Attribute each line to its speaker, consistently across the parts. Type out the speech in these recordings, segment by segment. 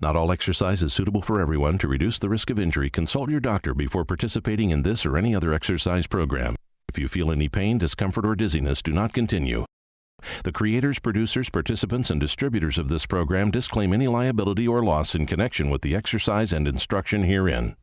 Speaker 1: Not all exercise is suitable for everyone. To reduce the risk of injury, consult your doctor before participating in this or any other exercise program. If you feel any pain, discomfort, or dizziness, do not continue. The creators, producers, participants, and distributors of this program disclaim any liability or loss in connection with the exercise and instruction herein.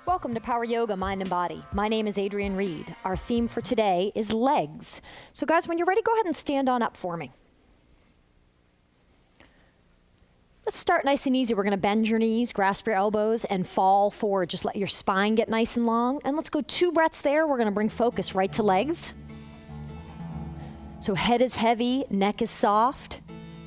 Speaker 2: Welcome to Power Yoga, Mind and Body. My name is Adrienne Reed. Our theme for today is legs. So guys, when you're ready, go ahead and stand on up for me. Let's start nice and easy. We're going to bend your knees, grasp your elbows, and fall forward. Just let your spine get nice and long. And let's go 2 breaths there. We're going to bring focus right to legs. So head is heavy, neck is soft.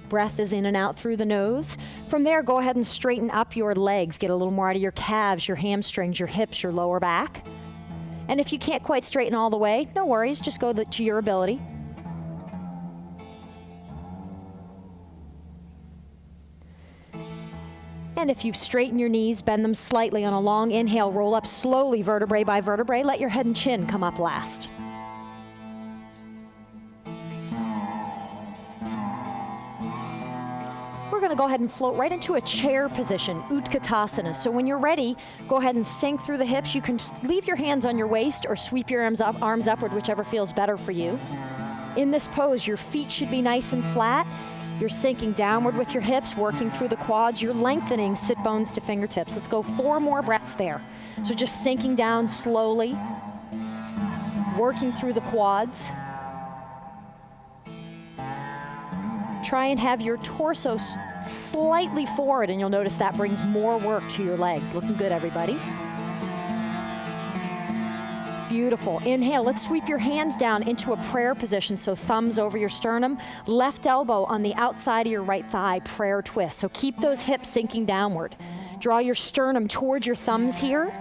Speaker 2: Breath is in and out through the nose. From there, go ahead and straighten up your legs. Get a little more out of your calves, your hamstrings, your hips, your lower back. And if you can't quite straighten all the way, no worries. Just go to your ability. And if you've straightened your knees, bend them slightly on a long inhale. Roll up slowly, vertebrae by vertebrae. Let your head and chin come up last. We're going to go ahead and float right into a chair position, Utkatasana. So when you're ready, go ahead and sink through the hips. You can leave your hands on your waist or sweep your arms upward, whichever feels better for you. In this pose, your feet should be nice and flat. You're sinking downward with your hips, working through the quads. You're lengthening sit bones to fingertips. Let's go 4 more breaths there. So just sinking down slowly, working through the quads. Try and have your torso slightly forward, and you'll notice that brings more work to your legs. Looking good, everybody. Beautiful. Inhale. Let's sweep your hands down into a prayer position. So thumbs over your sternum, left elbow on the outside of your right thigh, prayer twist. So keep those hips sinking downward. Draw your sternum towards your thumbs here.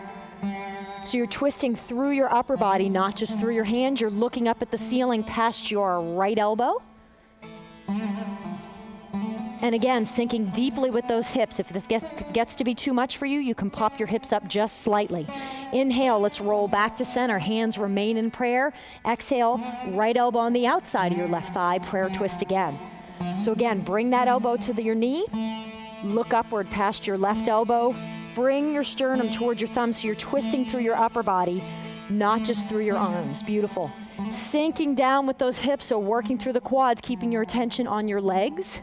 Speaker 2: So you're twisting through your upper body, not just through your hands. You're looking up at the ceiling past your right elbow. And again, sinking deeply with those hips. If this gets to be too much for you, you can pop your hips up just slightly. Inhale, let's roll back to center. Hands remain in prayer. Exhale, right elbow on the outside of your left thigh, prayer twist again. So again, bring that elbow to your knee. Look upward past your left elbow. Bring your sternum towards your thumb so you're twisting through your upper body, not just through your arms. Beautiful. Sinking down with those hips, so working through the quads, keeping your attention on your legs.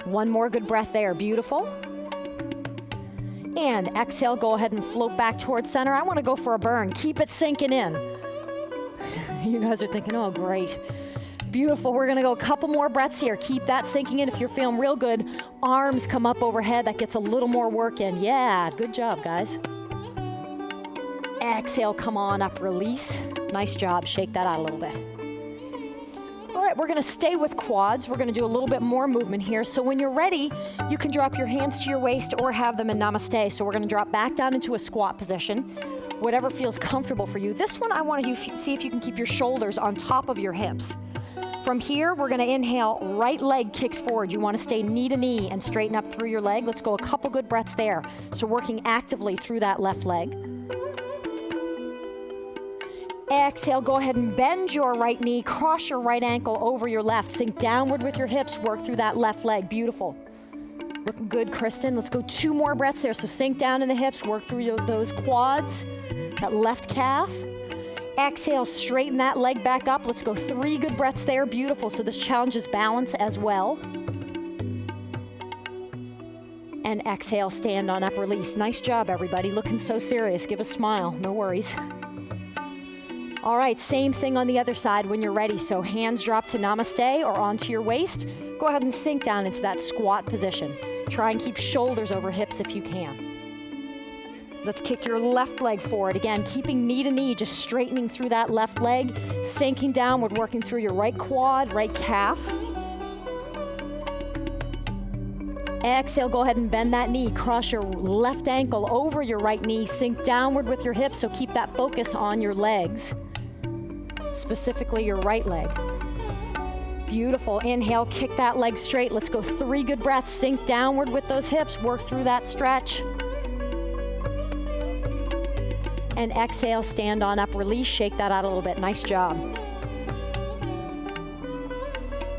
Speaker 2: One more good breath there. Beautiful. And exhale, go ahead and float back towards center. I want to go for a burn. Keep it sinking in. You guys are thinking, oh, great. Beautiful. We're going to go a couple more breaths here. Keep that sinking in. If you're feeling real good, arms come up overhead. That gets a little more work in. Yeah, good job, guys. Exhale, come on up, release. Nice job. Shake that out a little bit. All right, we're going to stay with quads. We're going to do a little bit more movement here. So when you're ready, you can drop your hands to your waist or have them in namaste. So we're going to drop back down into a squat position, whatever feels comfortable for you. This one, I want you to see if you can keep your shoulders on top of your hips. From here, we're going to inhale, right leg kicks forward. You want to stay knee to knee and straighten up through your leg. Let's go a couple good breaths there. So working actively through that left leg. Exhale, go ahead and bend your right knee, cross your right ankle over your left, sink downward with your hips, work through that left leg. Beautiful. Looking good, Kristen. Let's go 2 more breaths there. So sink down in the hips, work through those quads, that left calf. Exhale, straighten that leg back up. Let's go 3 good breaths there. Beautiful. So this challenges balance as well. And exhale, stand on up, release. Nice job, everybody. Looking so serious. Give a smile. No worries. All right, same thing on the other side when you're ready. So hands drop to namaste or onto your waist. Go ahead and sink down into that squat position. Try and keep shoulders over hips if you can. Let's kick your left leg forward. Again, keeping knee to knee, just straightening through that left leg, sinking downward, working through your right quad, right calf. Exhale, go ahead and bend that knee. Cross your left ankle over your right knee. Sink downward with your hips, so keep that focus on your legs, specifically your right leg. Beautiful. Inhale, kick that leg straight. Let's go 3 good breaths. Sink downward with those hips. Work through that stretch. And exhale, stand on up, release, shake that out a little bit. Nice job.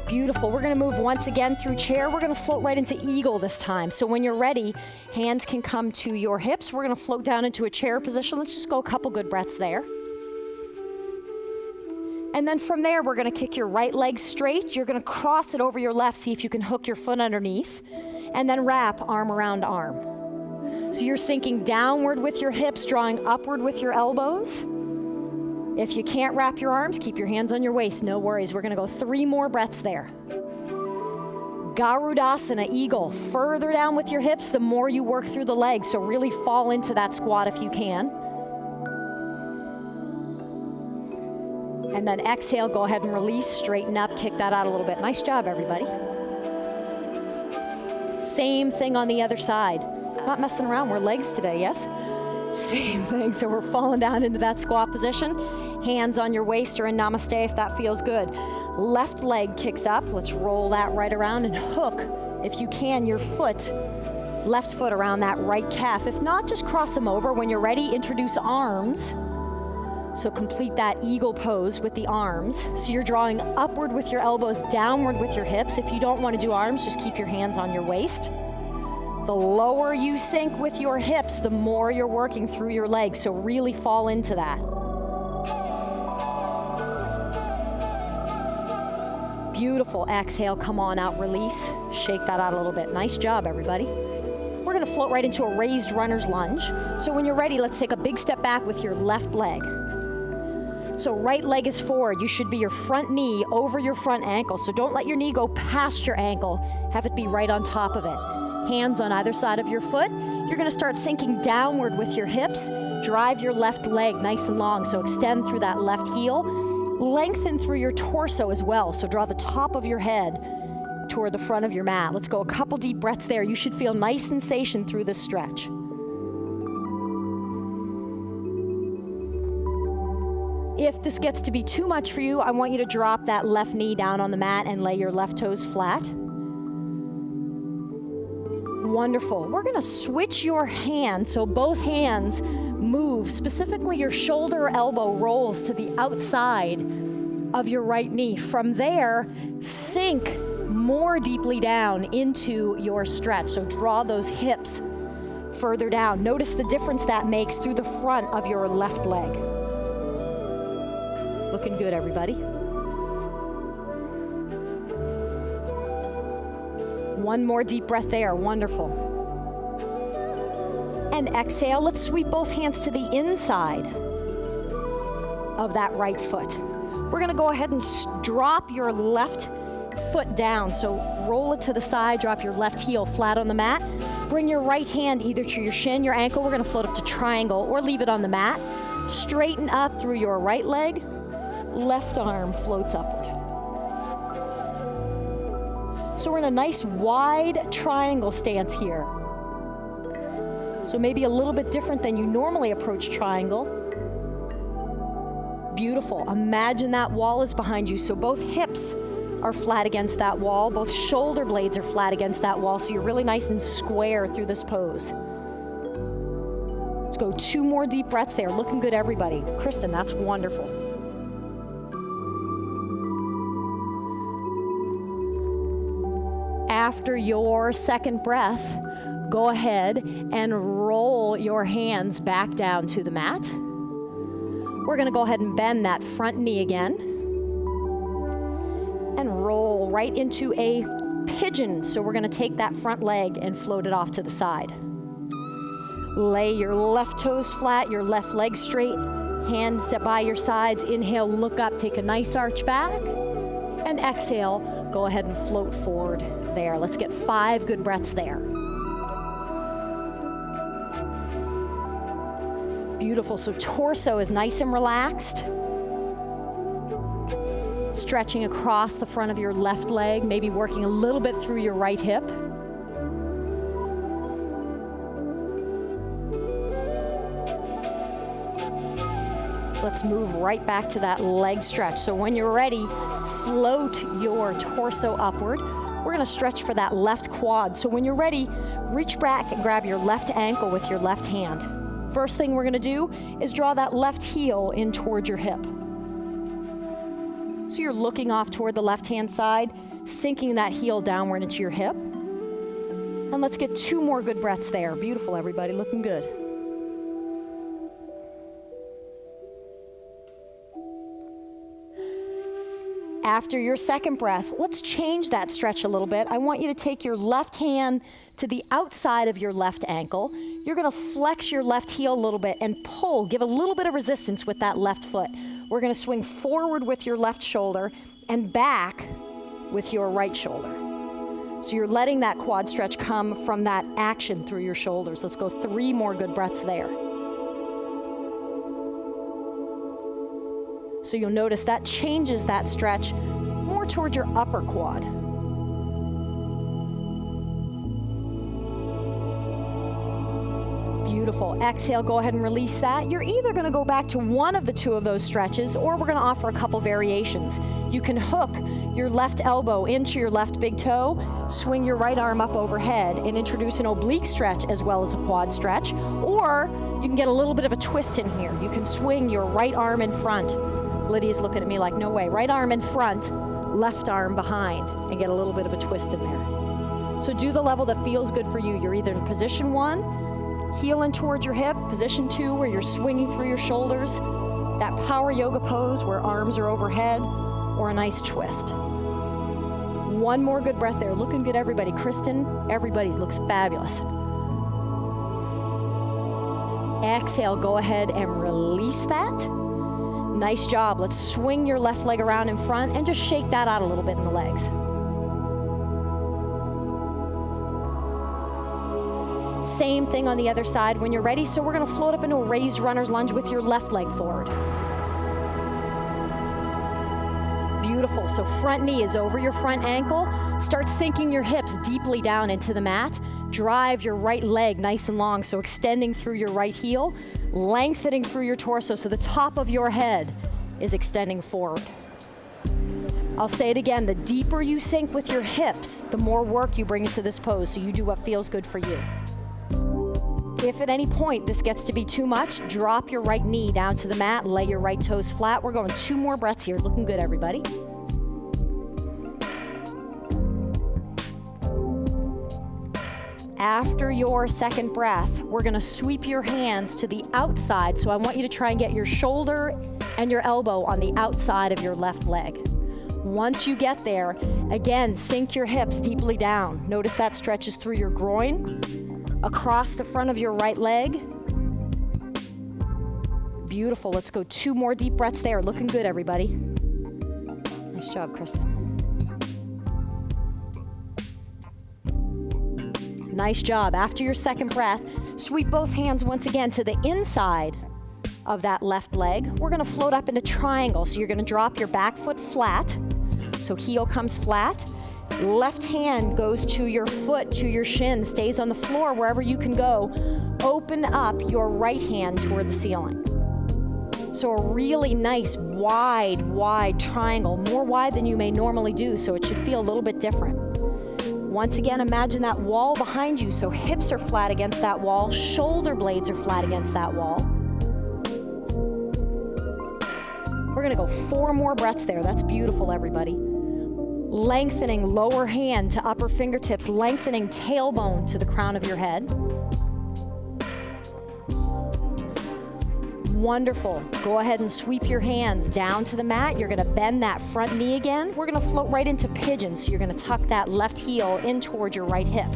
Speaker 2: Beautiful. We're gonna move once again through chair. We're gonna float right into eagle this time. So when you're ready, hands can come to your hips. We're gonna float down into a chair position. Let's just go a couple good breaths there. And then from there, we're gonna kick your right leg straight. You're gonna cross it over your left. See if you can hook your foot underneath. And then wrap arm around arm. So you're sinking downward with your hips, drawing upward with your elbows. If you can't wrap your arms, keep your hands on your waist, no worries. We're gonna go 3 more breaths there. Garudasana, eagle. Further down with your hips, the more you work through the legs, so really fall into that squat if you can. And then exhale, go ahead and release, straighten up, kick that out a little bit. Nice job, everybody. Same thing on the other side. Not messing around, we're legs today, yes? Same thing, so we're falling down into that squat position. Hands on your waist or in namaste if that feels good. Left leg kicks up. Let's roll that right around and hook, if you can, your foot, left foot around that right calf. If not, just cross them over. When you're ready, introduce arms. So complete that eagle pose with the arms. So you're drawing upward with your elbows, downward with your hips. If you don't want to do arms, just keep your hands on your waist. The lower you sink with your hips, the more you're working through your legs, so really fall into that. Beautiful. Exhale, come on out, release. Shake that out a little bit. Nice job, everybody. We're gonna float right into a raised runner's lunge. So when you're ready, let's take a big step back with your left leg. So right leg is forward. You should be your front knee over your front ankle, so don't let your knee go past your ankle. Have it be right on top of it. Hands on either side of your foot. You're gonna start sinking downward with your hips. Drive your left leg nice and long, so extend through that left heel. Lengthen through your torso as well, so draw the top of your head toward the front of your mat. Let's go a couple deep breaths there. You should feel nice sensation through this stretch. If this gets to be too much for you, I want you to drop that left knee down on the mat and lay your left toes flat. Wonderful. We're gonna switch your hands, so both hands move, specifically your shoulder or elbow rolls to the outside of your right knee. From there, sink more deeply down into your stretch, so draw those hips further down. Notice the difference that makes through the front of your left leg. Looking good, everybody. One more deep breath there. Wonderful. And exhale. Let's sweep both hands to the inside of that right foot. We're going to go ahead and drop your left foot down. So roll it to the side, drop your left heel flat on the mat. Bring your right hand either to your shin, your ankle. We're going to float up to triangle or leave it on the mat. Straighten up through your right leg. Left arm floats upward. So we're in a nice wide triangle stance here. So maybe a little bit different than you normally approach triangle. Beautiful. Imagine that wall is behind you. So both hips are flat against that wall. Both shoulder blades are flat against that wall. So you're really nice and square through this pose. Let's go 2 more deep breaths there. Looking good, everybody. Kristen, that's wonderful. After your second breath, go ahead and roll your hands back down to the mat. We're going to go ahead and bend that front knee again and roll right into a pigeon. So we're going to take that front leg and float it off to the side. Lay your left toes flat, your left leg straight, hands by your sides. Inhale, look up, take a nice arch back. And exhale, go ahead and float forward there. Let's get 5 good breaths there. Beautiful, so torso is nice and relaxed. Stretching across the front of your left leg, maybe working a little bit through your right hip. Let's move right back to that leg stretch. So when you're ready, float your torso upward. We're gonna stretch for that left quad. So when you're ready, reach back and grab your left ankle with your left hand. First thing we're gonna do is draw that left heel in toward your hip. So you're looking off toward the left-hand side, sinking that heel downward into your hip. And let's get 2 more good breaths there. Beautiful, everybody, looking good. After your second breath, let's change that stretch a little bit. I want you to take your left hand to the outside of your left ankle. You're gonna flex your left heel a little bit and pull, give a little bit of resistance with that left foot. We're gonna swing forward with your left shoulder and back with your right shoulder. So you're letting that quad stretch come from that action through your shoulders. Let's go 3 more good breaths there. So you'll notice that changes that stretch more toward your upper quad. Beautiful. Exhale, go ahead and release that. You're either going to go back to one of the 2 of those stretches, or we're going to offer a couple variations. You can hook your left elbow into your left big toe, swing your right arm up overhead, and introduce an oblique stretch as well as a quad stretch. Or you can get a little bit of a twist in here. You can swing your right arm in front. Lydia's looking at me like, no way. Right arm in front, left arm behind, and get a little bit of a twist in there. So do the level that feels good for you. You're either in position 1, heel in toward your hip, position 2, where you're swinging through your shoulders, that power yoga pose where arms are overhead, or a nice twist. 1 more good breath there. Looking good, everybody. Kristen, everybody looks fabulous. Exhale, go ahead and release that. Nice job. Let's swing your left leg around in front and just shake that out a little bit in the legs. Same thing on the other side when you're ready. So we're going to float up into a raised runner's lunge with your left leg forward. Beautiful. So front knee is over your front ankle. Start sinking your hips deeply down into the mat. Drive your right leg nice and long, so extending through your right heel, lengthening through your torso so the top of your head is extending forward. I'll say it again, the deeper you sink with your hips, the more work you bring into this pose, so you do what feels good for you. If at any point this gets to be too much, drop your right knee down to the mat, lay your right toes flat. We're going 2 more breaths here. Looking good, everybody. After your second breath, we're gonna sweep your hands to the outside. So I want you to try and get your shoulder and your elbow on the outside of your left leg. Once you get there, again, sink your hips deeply down. Notice that stretches through your groin, across the front of your right leg. Beautiful. Let's go 2 more deep breaths there. Looking good, everybody. Nice job, Kristen. Nice job. After your second breath, sweep both hands once again to the inside of that left leg. We're gonna float up into triangle. So you're gonna drop your back foot flat. So heel comes flat. Left hand goes to your foot, to your shin, stays on the floor wherever you can go. Open up your right hand toward the ceiling. So a really nice wide triangle, more wide than you may normally do, so it should feel a little bit different. Once again, imagine that wall behind you, so hips are flat against that wall, shoulder blades are flat against that wall. We're gonna go 4 more breaths there. That's beautiful, everybody. Lengthening lower hand to upper fingertips, lengthening tailbone to the crown of your head. Wonderful. Go ahead and sweep your hands down to the mat. You're gonna bend that front knee again. We're gonna float right into pigeon. So you're gonna tuck that left heel in toward your right hip.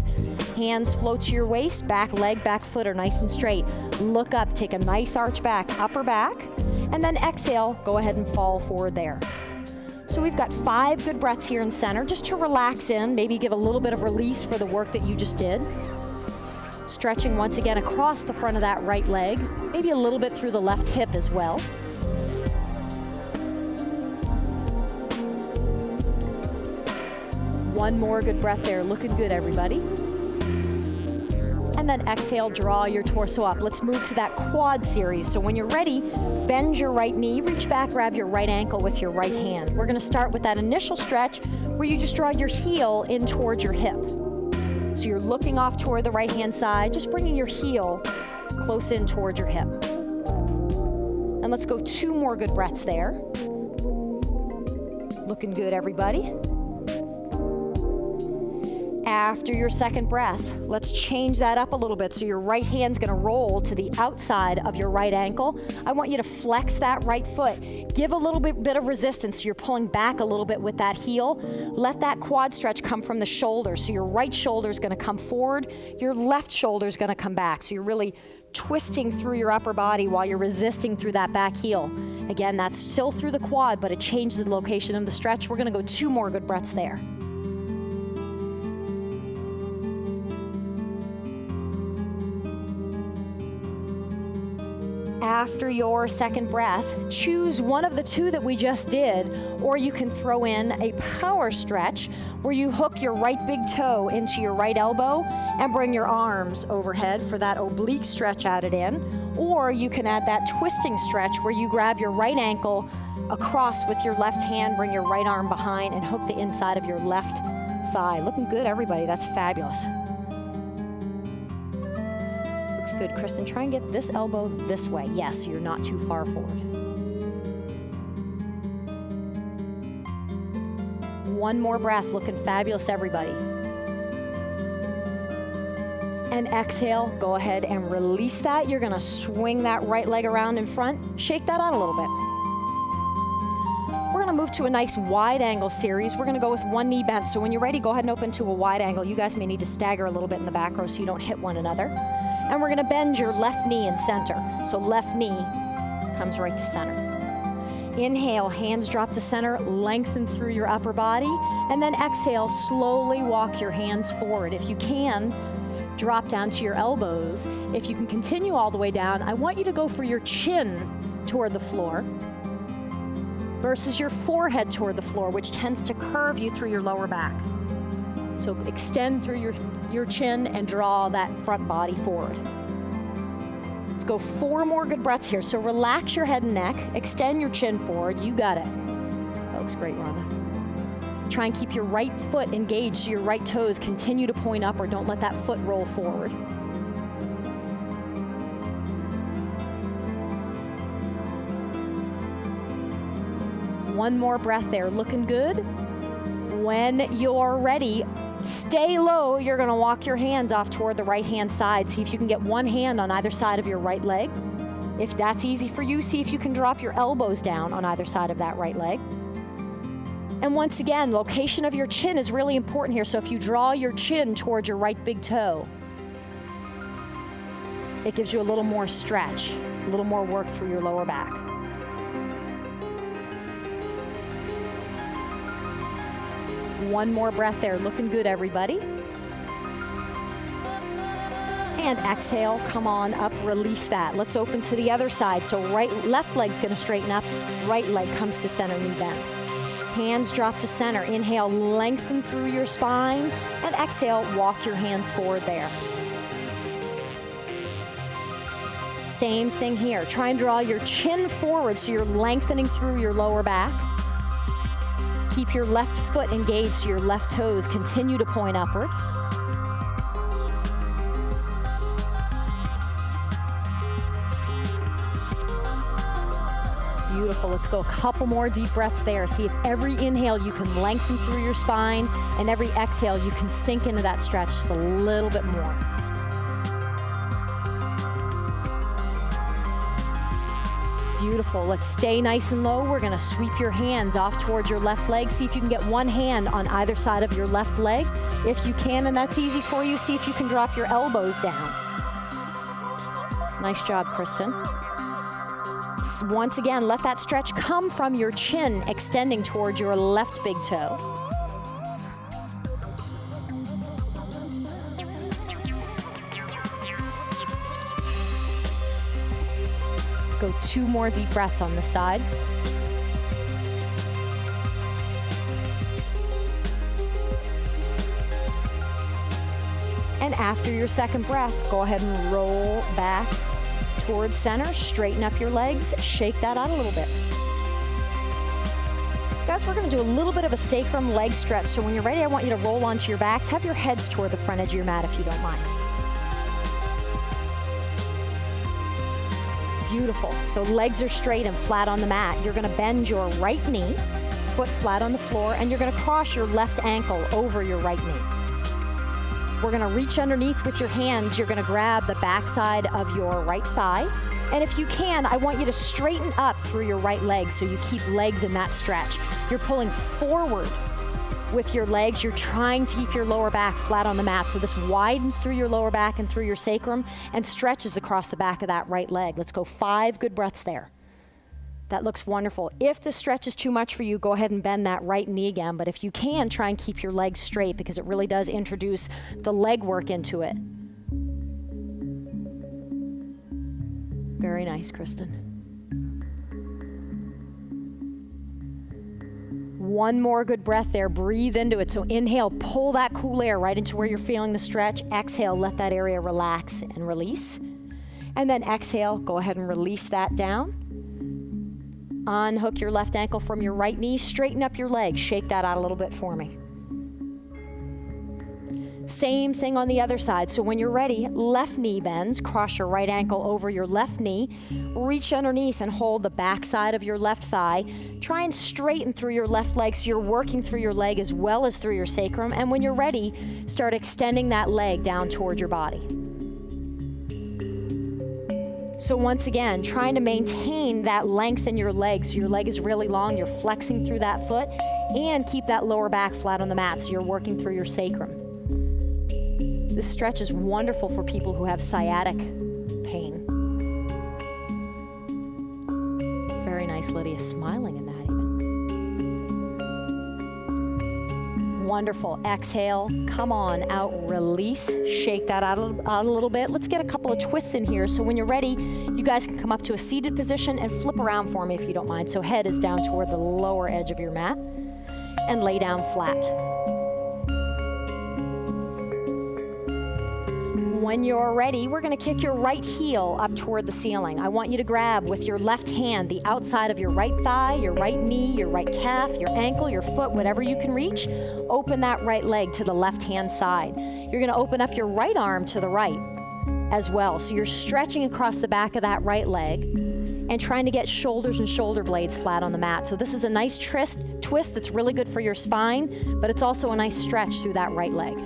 Speaker 2: Hands float to your waist, back leg, back foot are nice and straight. Look up, take a nice arch back, upper back, and then exhale, go ahead and fall forward there. So we've got 5 good breaths here in center, just to relax in, maybe give a little bit of release for the work that you just did. Stretching once again across the front of that right leg, maybe a little bit through the left hip as well. One more good breath there. Looking good, everybody. And then exhale, draw your torso up. Let's move to that quad series. So when you're ready, bend your right knee, reach back, grab your right ankle with your right hand. We're gonna start with that initial stretch where you just draw your heel in towards your hip. So you're looking off toward the right-hand side, just bringing your heel close in towards your hip. And let's go 2 more good breaths there. Looking good, everybody. After your second breath, let's change that up a little bit. So your right hand's gonna roll to the outside of your right ankle. I want you to flex that right foot. Give a little bit of resistance. So you're pulling back a little bit with that heel. Let that quad stretch come from the shoulder. So your right shoulder is gonna come forward. Your left shoulder is gonna come back. So you're really twisting through your upper body while you're resisting through that back heel. Again, that's still through the quad, but it changes the location of the stretch. We're gonna go 2 more good breaths there. After your second breath, choose one of the 2 that we just did, or you can throw in a power stretch where you hook your right big toe into your right elbow and bring your arms overhead for that oblique stretch added in, or you can add that twisting stretch where you grab your right ankle across with your left hand, bring your right arm behind and hook the inside of your left thigh. Looking good, everybody. That's fabulous. Good, Kristen. Try and get this elbow this way. Yes, you're not too far forward. One more breath. Looking fabulous, everybody. And exhale. Go ahead and release that. You're going to swing that right leg around in front. Shake that out a little bit. We're going to move to a nice wide angle series. We're going to go with one knee bent. So when you're ready, go ahead and open to a wide angle. You guys may need to stagger a little bit in the back row so you don't hit one another. And we're gonna bend your left knee in center. So left knee comes right to center. Inhale, hands drop to center, lengthen through your upper body, and then exhale, slowly walk your hands forward. If you can, drop down to your elbows. If you can continue all the way down, I want you to go for your chin toward the floor versus your forehead toward the floor, which tends to curve you through your lower back. So extend through your chin and draw that front body forward. Let's go 4 more good breaths here. So relax your head and neck, extend your chin forward. You got it. That looks great, Rhonda. Try and keep your right foot engaged so your right toes continue to point up, or don't let that foot roll forward. One more breath there. Looking good. When you're ready, stay low. You're going to walk your hands off toward the right-hand side. See if you can get one hand on either side of your right leg. If that's easy for you, see if you can drop your elbows down on either side of that right leg. And once again, location of your chin is really important here. So if you draw your chin towards your right big toe, it gives you a little more stretch, a little more work through your lower back. One more breath there. Looking good, everybody. And exhale, come on up, release that. Let's open to the other side. So left leg's gonna straighten up, right leg comes to center, knee bent. Hands drop to center. Inhale, lengthen through your spine, and exhale, walk your hands forward there. Same thing here. Try and draw your chin forward so you're lengthening through your lower back. Keep your left foot engaged so your left toes continue to point upward. Beautiful. Let's go a couple more deep breaths there. See if every inhale you can lengthen through your spine, and every exhale you can sink into that stretch just a little bit more. Beautiful. Let's stay nice and low. We're going to sweep your hands off towards your left leg. See if you can get one hand on either side of your left leg. If you can, and that's easy for you, see if you can drop your elbows down. Nice job, Kristen. Once again, let that stretch come from your chin, extending towards your left big toe. go 2 more deep breaths on this side. And after your second breath, go ahead and roll back towards center, straighten up your legs, shake that out a little bit. Guys, we're gonna do a little bit of a sacrum leg stretch, so when you're ready, I want you to roll onto your backs. Have your heads toward the front edge of your mat if you don't mind. Beautiful. So legs are straight and flat on the mat. You're gonna bend your right knee, foot flat on the floor, and you're gonna cross your left ankle over your right knee. We're gonna reach underneath with your hands. You're gonna grab the backside of your right thigh. And if you can, I want you to straighten up through your right leg so you keep legs in that stretch. You're pulling forward with your legs. You're trying to keep your lower back flat on the mat. So this widens through your lower back and through your sacrum and stretches across the back of that right leg. Let's go 5 good breaths there. That looks wonderful. If the stretch is too much for you, go ahead and bend that right knee again. But if you can, try and keep your legs straight because it really does introduce the leg work into it. Very nice, Kristen. 1 more good breath there. Breathe into it. So inhale, pull that cool air right into where you're feeling the stretch. Exhale, let that area relax and release. And then exhale, go ahead and release that down. Unhook your left ankle from your right knee. Straighten up your leg. Shake that out a little bit for me. Same thing on the other side. So when you're ready, left knee bends, cross your right ankle over your left knee, reach underneath and hold the backside of your left thigh. Try and straighten through your left leg so you're working through your leg as well as through your sacrum. And when you're ready, start extending that leg down toward your body. So once again, trying to maintain that length in your leg so your leg is really long, you're flexing through that foot, and keep that lower back flat on the mat so you're working through your sacrum. This stretch is wonderful for people who have sciatic pain. Very nice, Lydia, smiling in that even. Wonderful. Exhale, come on out, release, shake that out a little bit. Let's get a couple of twists in here. So when you're ready, you guys can come up to a seated position and flip around for me if you don't mind. So head is down toward the lower edge of your mat and lay down flat. When you're ready, we're going to kick your right heel up toward the ceiling. I want you to grab with your left hand the outside of your right thigh, your right knee, your right calf, your ankle, your foot, whatever you can reach. Open that right leg to the left-hand side. You're going to open up your right arm to the right as well. So you're stretching across the back of that right leg and trying to get shoulders and shoulder blades flat on the mat. So this is a nice twist that's really good for your spine, but it's also a nice stretch through that right leg.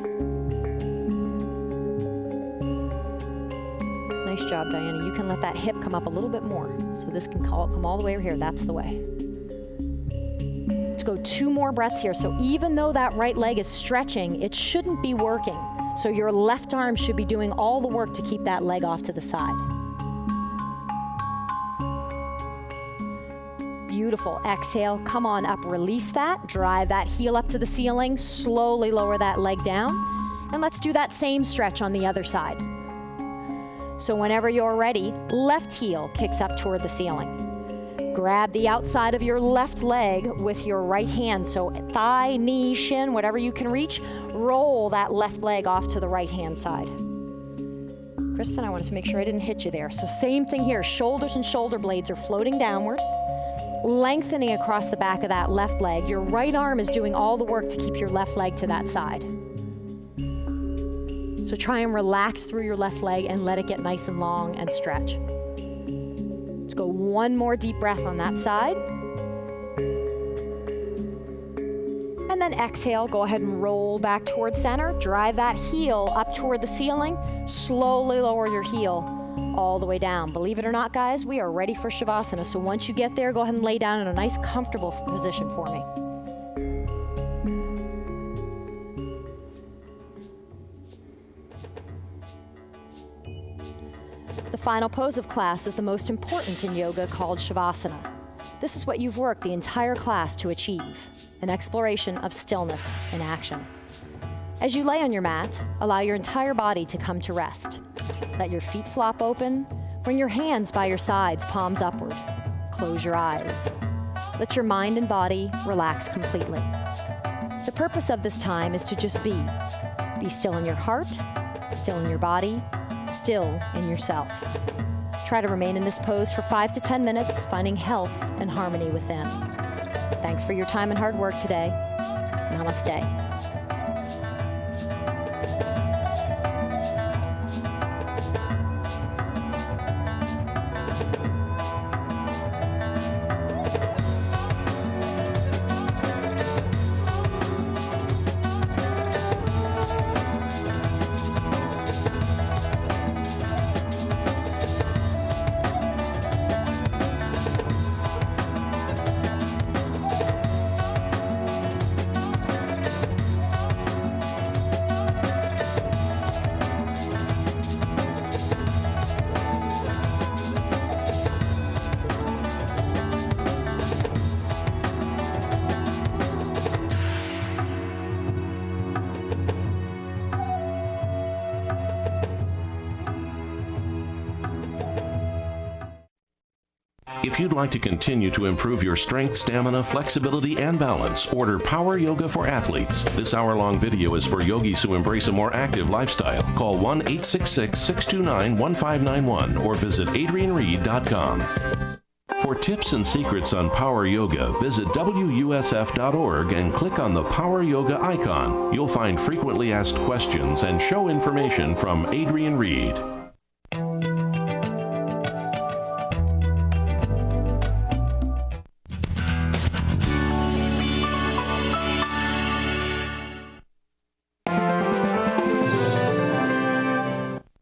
Speaker 2: Nice job, Diana. You can let that hip come up a little bit more. So this can come all the way over here. That's the way. Let's go 2 more breaths here. So even though that right leg is stretching, it shouldn't be working. So your left arm should be doing all the work to keep that leg off to the side. Beautiful. Exhale, come on up, release that. Drive that heel up to the ceiling. Slowly lower that leg down. And let's do that same stretch on the other side. So whenever you're ready, left heel kicks up toward the ceiling. Grab the outside of your left leg with your right hand. So thigh, knee, shin, whatever you can reach, roll that left leg off to the right-hand side. Kristen, I wanted to make sure I didn't hit you there. So same thing here. Shoulders and shoulder blades are floating downward, lengthening across the back of that left leg. Your right arm is doing all the work to keep your left leg to that side. So try and relax through your left leg and let it get nice and long and stretch. Let's go 1 more deep breath on that side. And then exhale, go ahead and roll back toward center. Drive that heel up toward the ceiling. Slowly lower your heel all the way down. Believe it or not, guys, we are ready for Shavasana. So once you get there, go ahead and lay down in a nice, comfortable position for me. The final pose of class is the most important in yoga, called Shavasana. This is what you've worked the entire class to achieve, an exploration of stillness in action. As you lay on your mat, allow your entire body to come to rest. Let your feet flop open, Bring your hands by your sides, palms upward. Close your eyes. Let your mind and body relax completely. The purpose of this time is to just be. Be still in your heart, still in your body, still in yourself. Try to remain in this pose for 5 to 10 minutes, finding health and harmony within. Thanks for your time and hard work today. Namaste.
Speaker 1: If you'd like to continue to improve your strength, stamina, flexibility, and balance, order Power Yoga for Athletes. This hour-long video is for yogis who embrace a more active lifestyle. Call 1-866-629-1591 or visit adrianreed.com. For tips and secrets on Power Yoga, visit WUSF.org and click on the Power Yoga icon. You'll find frequently asked questions and show information from Adrian Reed.